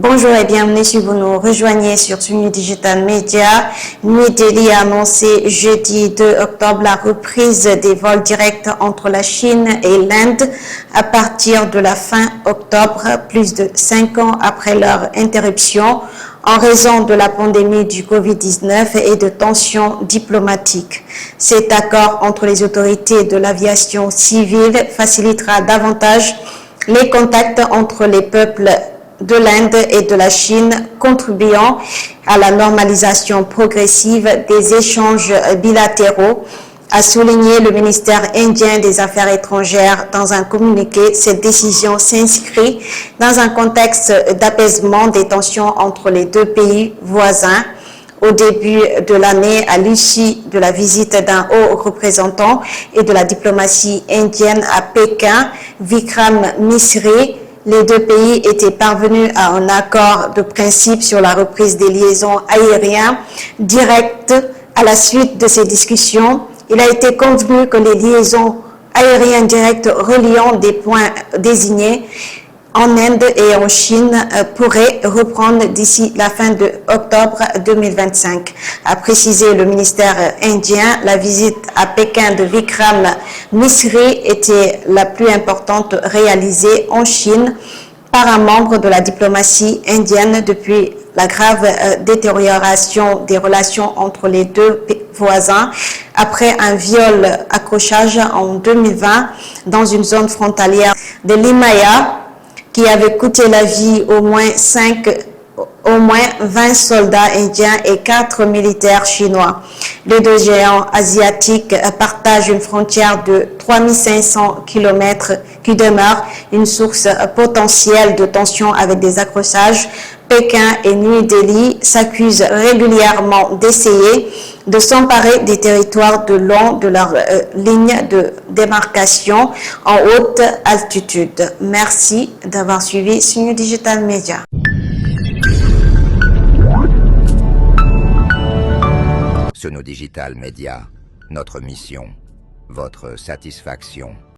Bonjour et bienvenue si vous nous rejoignez sur Sunny Digital Media. New Delhi a annoncé jeudi 2 octobre la reprise des vols directs entre la Chine et l'Inde à partir de la fin octobre, plus de 5 ans après leur interruption en raison de la pandémie du Covid-19 et de tensions diplomatiques. Cet accord entre les autorités de l'aviation civile facilitera davantage les contacts entre les peuples de l'Inde et de la Chine, contribuant à la normalisation progressive des échanges bilatéraux, a souligné le ministère indien des Affaires étrangères dans un communiqué. Cette décision s'inscrit dans un contexte d'apaisement des tensions entre les deux pays voisins. Au début de l'année, à l'issue de la visite d'un haut représentant et de la diplomatie indienne à Pékin, Vikram Misri, les deux pays étaient parvenus à un accord de principe sur la reprise des liaisons aériennes directes. À la suite de ces discussions, il a été convenu que les liaisons aériennes directes reliant des points désignés en Inde et en Chine pourraient reprendre d'ici la fin de octobre 2025. A précisé le ministère indien, la visite à Pékin de Vikram Misri était la plus importante réalisée en Chine par un membre de la diplomatie indienne depuis la grave détérioration des relations entre les deux voisins après un viol-accrochage en 2020 dans une zone frontalière de l'Himalaya qui avait coûté la vie au moins 20 soldats indiens et 4 militaires chinois. Les deux géants asiatiques partagent une frontière de 3500 km qui demeure une source potentielle de tension avec des accrochages. Pékin et New Delhi s'accusent régulièrement d'essayer de s'emparer des territoires de long de leur ligne de démarcation en haute altitude. Merci d'avoir suivi Sunny Digital Media. Sunny Digital Media, notre mission, votre satisfaction.